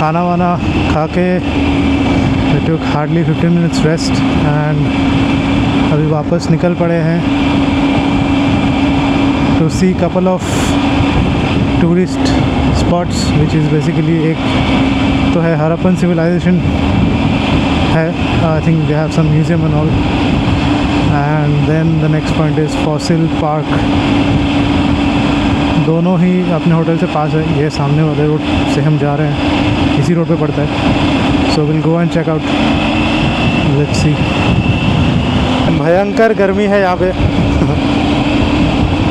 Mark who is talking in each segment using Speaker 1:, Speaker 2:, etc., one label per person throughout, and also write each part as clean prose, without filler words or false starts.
Speaker 1: खाना वाना खा के we took hardly 15 minutes rest and अभी वापस निकल पड़े हैं to see couple of tourist spots which is basically एक तो है हरप्पन civilization है, I think they have some museum and all, and then the next point is fossil park. दोनों ही अपने होटल से पास है, ये सामने वाले रोड से हम जा रहे हैं, इसी रोड पे पड़ता है. So will go and check out, let's see. भयंकर गर्मी है यहाँ पे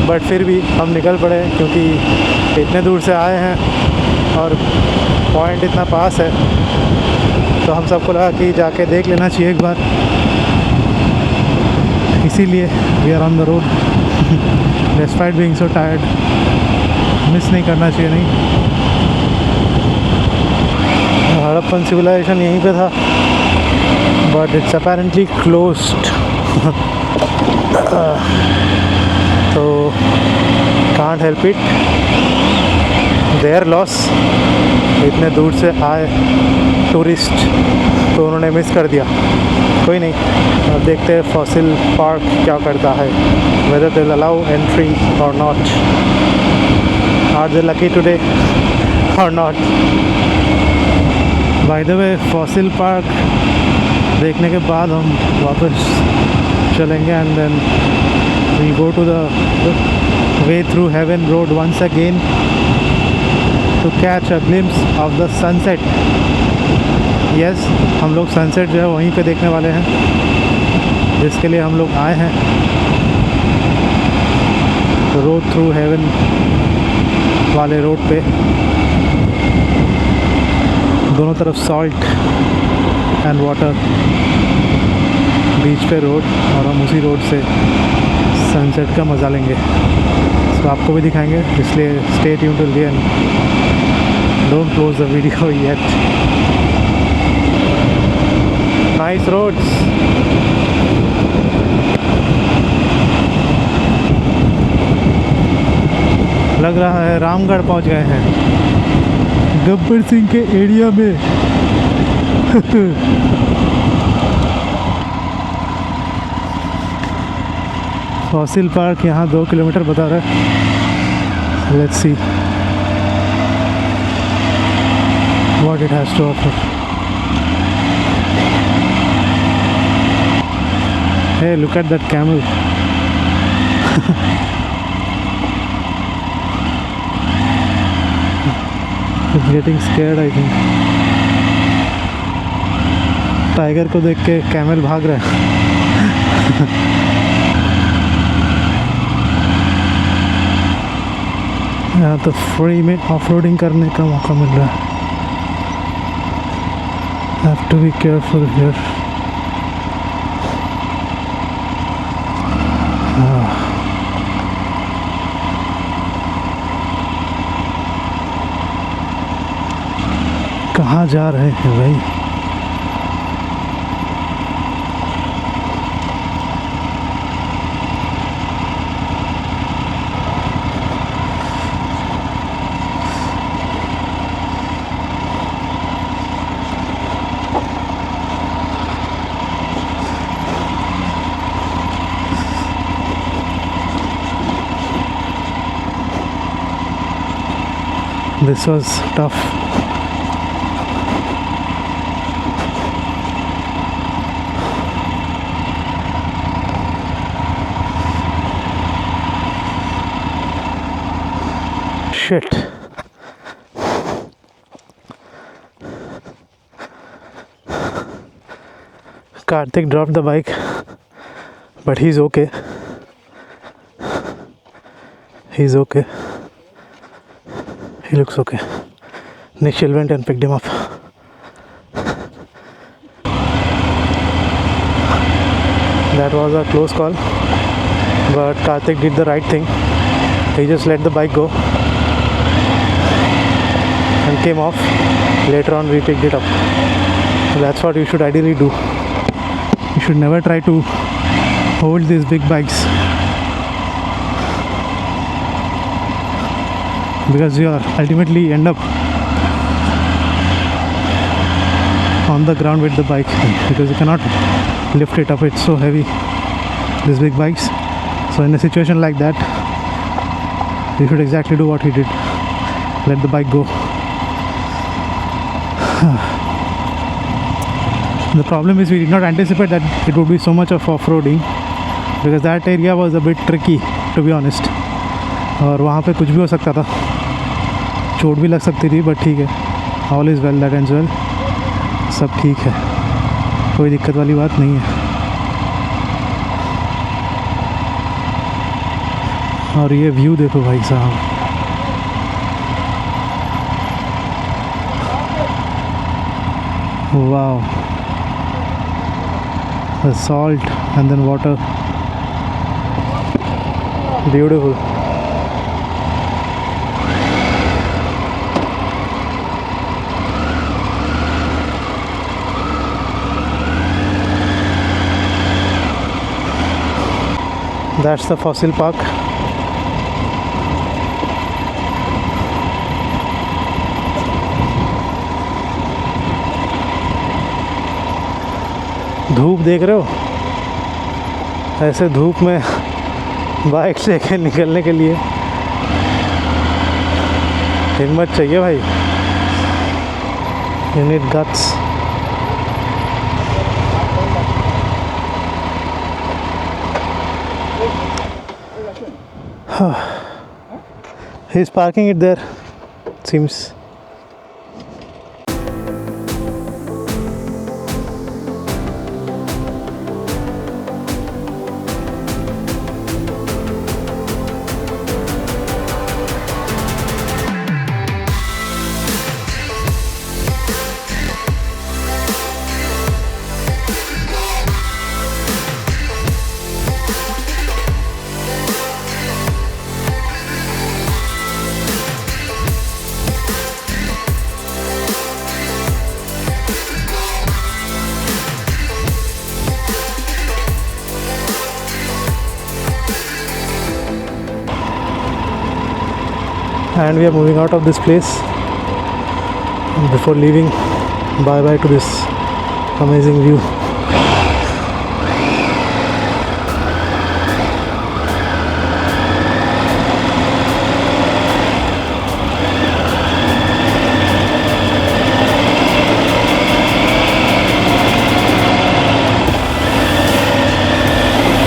Speaker 1: बट फिर भी हम निकल पड़े क्योंकि इतने दूर से आए हैं और पॉइंट इतना पास है, तो हम सबको लगा कि जाके देख लेना चाहिए एक बार, इसीलिए we are on the road despite being so tired. Miss नहीं करना चाहिए. नहीं, हड़प्पन सिविलाइजेशन यहीं पे था बट इट्स अपेरेंटली क्लोज्ड. तो can't help it, their loss. इतने दूर से आए टूरिस्ट तो उन्होंने मिस कर दिया. कोई नहीं, अब देखते हैं फॉसिल पार्क क्या करता है, whether they allow entry or not. Are they lucky today or not. By the way fossil park देखने के बाद हम वापस चलेंगे and then we go to the way through heaven road once again to catch a glimpse of the sunset. Yes, हम लोग sunset जो है वहीं पे देखने वाले हैं, जिसके लिए हम लोग आए हैं. रोड थ्रू हेवन वाले रोड पे दोनों तरफ सॉल्ट एंड वाटर, बीच पे रोड, और हम उसी रोड से सनसेट का मज़ा लेंगे. तो आपको भी दिखाएंगे, इसलिए stay tuned till the end, don't close the video yet. Nice roads. लग रहा है रामगढ़ पहुंच गए हैं, गब्बर सिंह के एरिया में. फॉसिल पार्क यहाँ 2 किलोमीटर बता रहा है. Let's see what it has to offer. Hey, look at that camel. It's getting scared, I think. Tiger को देख के कैमल भाग रहा है. यहाँ तो फ्री में ऑफ रोडिंग करने का मौका मिल रहा है. Have to be careful here. कहाँ जा रहे हैं भाई? This was tough. Shit. Karthik dropped the bike, but he's okay. He's okay. He looks okay. Nikhil went and picked him up. That was a close call, but Karthik did the right thing. He just let the bike go and came off. Later on we picked it up. So that's what you should ideally do. You should never try to hold these big bikes, because you are ultimately end up on the ground with the bike because you cannot lift it up, it's so heavy, these big bikes. So in a situation like that, you should exactly do what he did, let the bike go. The problem is we did not anticipate that it would be so much of off-roading because that area was a bit tricky to be honest. और वहाँ पे कुछ भी हो सकता था, चोट भी लग सकती थी, बट ठीक है, all is well that ends well, सब ठीक है, कोई दिक्कत वाली बात नहीं है। और ये व्यू देखो भाई साहब, wow, the salt and then water, beautiful. That's the fossil park. धूप देख रहे हो, ऐसे धूप में बाइक लेके निकलने के लिए हिम्मत चाहिए भाई, you need guts. He's parking it there, seems. And we are moving out of this place. Before leaving, bye bye to this amazing view.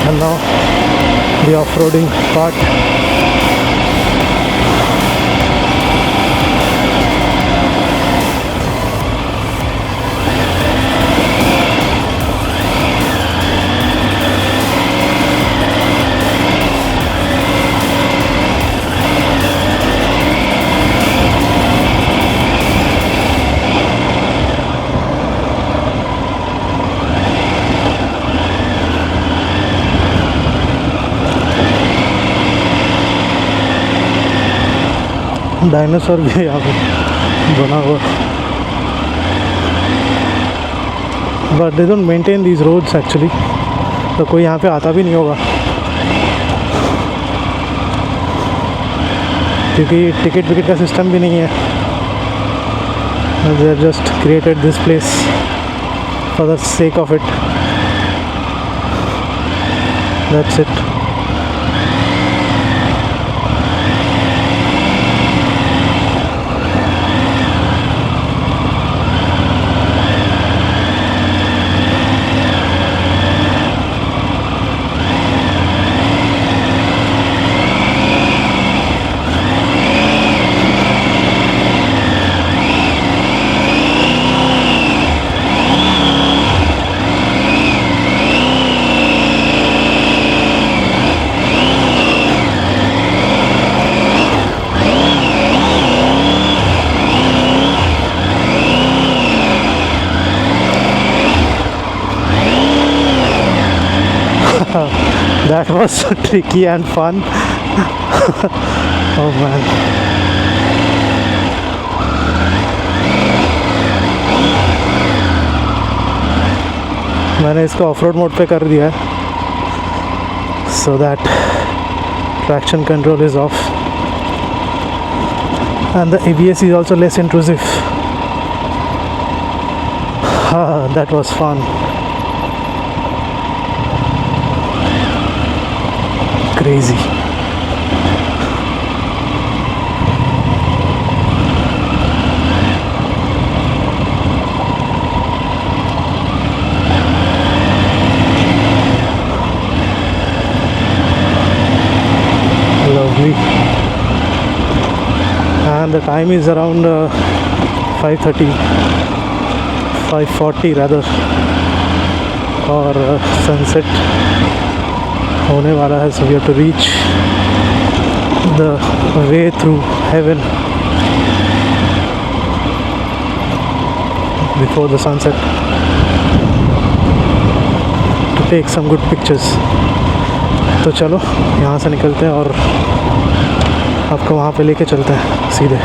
Speaker 1: And now the off-roading part. Dinosaur भी है यहाँ पे बना हुआ, but they don't maintain these roads actually, तो कोई यहाँ पे आता भी नहीं होगा क्योंकि टिकट विकेट का सिस्टम भी नहीं है. They are just created this place for the sake of it, that's it. That was so tricky and fun. Oh man. मैंने इसको ऑफ रोड मोड पे कर दिया है so that traction control is off and the ABS is also less intrusive. That was fun. Crazy. Lovely. And the time is around 5:30, 5:40 rather, और sunset होने वाला है. So we have to reach the way through heaven before the sunset to take some good pictures. तो चलो यहाँ से निकलते हैं और आपको वहाँ पे लेके चलते हैं सीधे.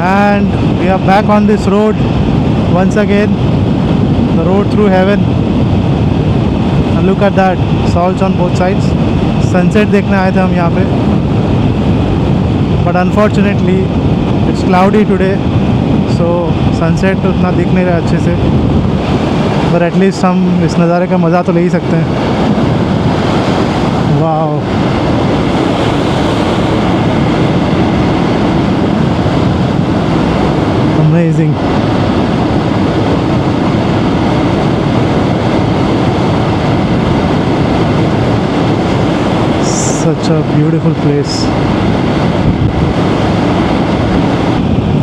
Speaker 1: And we are back on this road once again, the road through heaven. And look at that, salts on both sides. Sunset देखने आए थे हम यहाँ पे, but unfortunately it's cloudy today, so sunset उतना दिख नहीं रहा अच्छे से. But at least हम इस नज़ारे का मज़ा तो ले ही सकते हैं. Wow. Amazing. Such a beautiful place.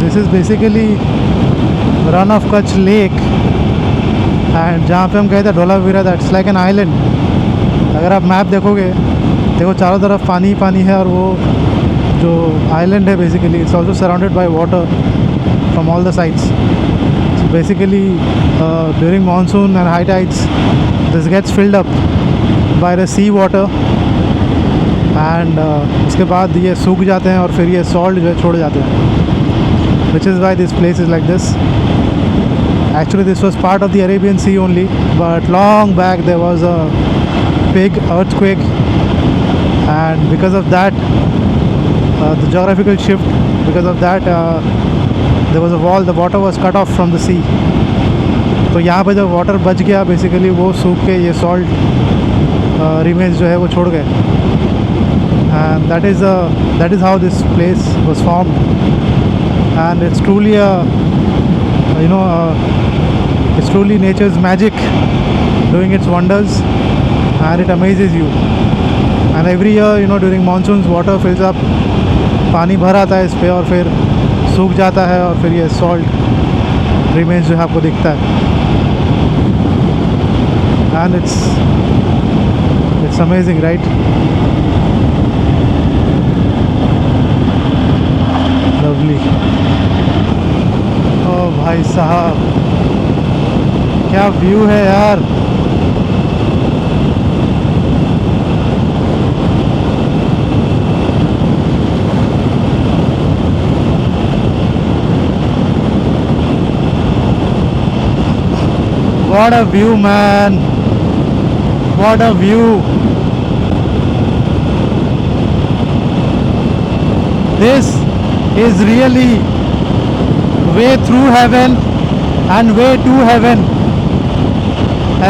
Speaker 1: This is basically Run of Kutch Lake, and जहाँ पे हम गए थे Dholavira, that's like an island. अगर आप मैप देखोगे, देखो चारों तरफ पानी पानी है, और वो जो island है basically it's also surrounded by water from all the sides. So basically during monsoon and high tides this gets filled up by the sea water, and उसके बाद ये सूख जाते हैं और फिर ये salt जो है छोड़ जाते हैं, which is why this place is like this. Actually this was part of the Arabian Sea only, but long back there was a big earthquake, and because of that the geographical shift, because of that there was a wall, the water was cut off from the sea. तो यहाँ पे जब water बच गया basically वो सूख के ये सॉल्ट रिमेन्स जो है वो छोड़ गए. And that is how this place was formed, and it's truly it's truly nature's magic doing its wonders, and it amazes you. And every year during monsoons water fills up, पानी भर आता है इस पे और फिर सूख जाता है, और फिर ये सॉल्ट रिमेन्स जो है आपको दिखता है. And it's amazing, right? Lovely. ओ भाई साहब क्या व्यू है यार. What a view, man. What a view. This is really way through heaven and way to heaven.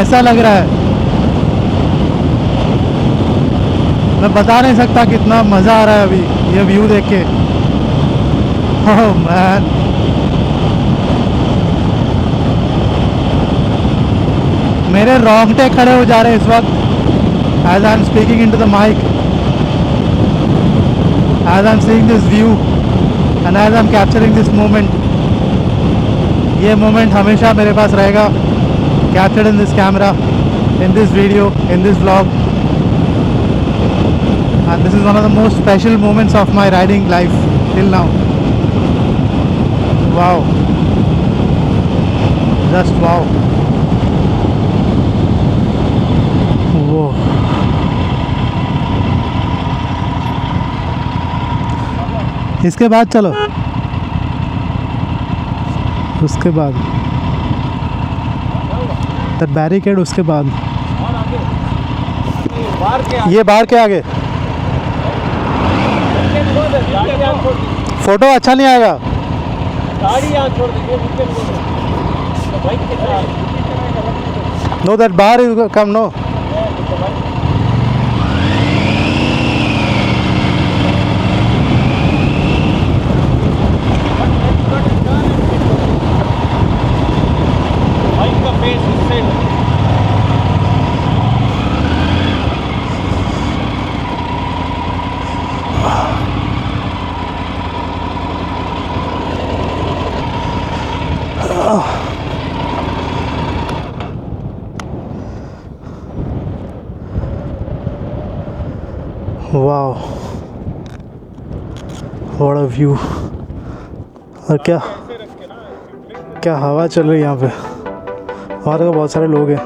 Speaker 1: ऐसा लग रहा है, मैं बता नहीं सकता कितना मज़ा आ रहा है अभी ये व्यू देख के. Oh man. मेरे रोंगटे खड़े हो जा रहे हैं इस वक्त as I am speaking into the mic, as I am seeing this view and as I am capturing this moment. ये moment हमेशा मेरे पास रहेगा, captured in this camera, in this video, in this vlog, and this is one of the most special moments of my riding life till now. Wow, just wow. Whoa. इसके बाद चलो, उसके बाद that barricade, उसके बाद
Speaker 2: बाहर के
Speaker 1: ये बाहर के आगे
Speaker 2: गाड़ी यहाँ छोड़ दीजिए,
Speaker 1: फोटो अच्छा नहीं आएगा।
Speaker 2: गाड़ी यहाँ छोड़ दीजिए, नीचे नहीं है। तो बाइक के साथ
Speaker 1: नो दैट बाहर इज कम नो।
Speaker 2: बाइक का फेस इससे
Speaker 1: वाओ व्हाट अ व्यू। और क्या क्या हवा चल रही है यहाँ पे। वहाँ तो बहुत सारे लोग हैं,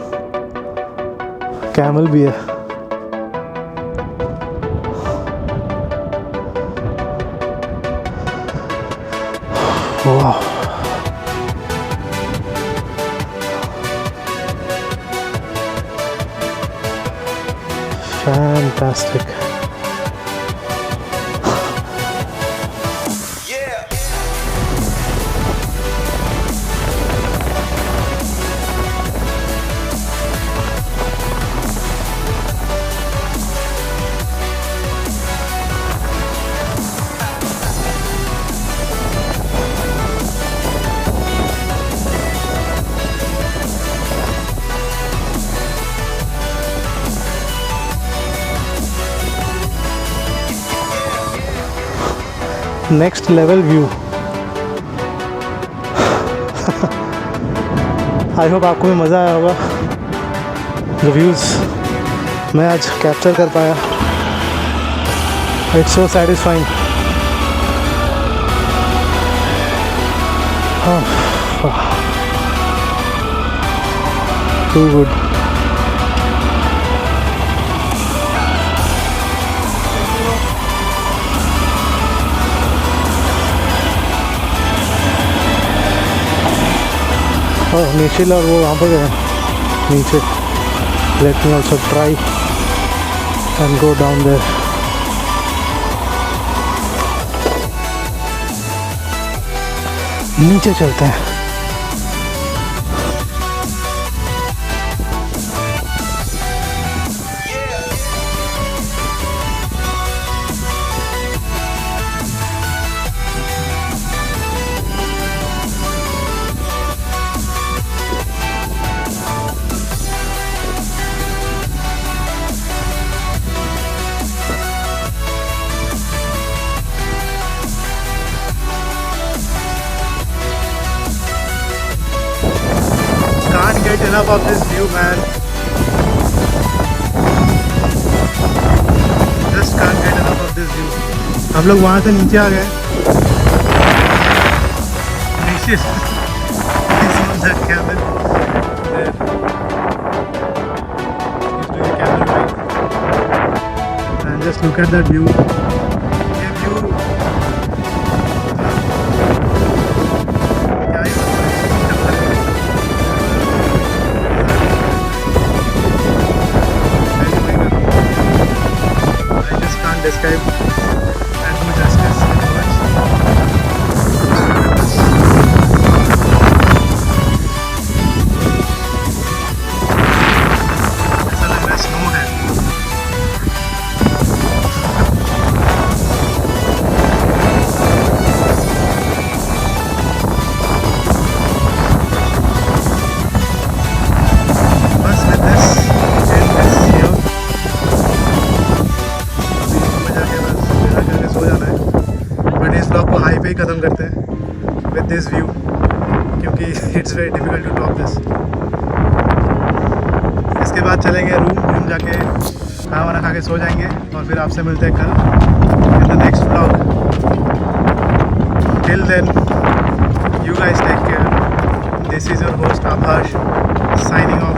Speaker 1: कैमल भी है। वाह fantastic. Next level view. I hope आपको भी मज़ा आया होगा। द व्यूज़ मैं आज कैप्चर कर पाया। It's so satisfying. Too good. और निशिल और वो वहाँ पर गए नीचे। Let me also try and go down there. नीचे चलते हैं। Can't get enough of this view, man. Just can't get enough of this view. हम लोग वहाँ से नीचे आ गए। Nischil is on the camel. There. He's doing camel ride. And just look at that view. ये view क्या ही describe and do justice much. ऐसा लग रहा है स्नो है। बस with this end this here. सो जाना है। बट इस ब्लॉग को हाई पे ही ख़त्म करते हैं विद दिस व्यू, क्योंकि it's very difficult to top this. इसके बाद चलेंगे रूम जाके खाना वाना खा के सो जाएंगे और फिर आपसे मिलते हैं कल in the next blog. Till then you guys take care. This is your host Abhash signing of.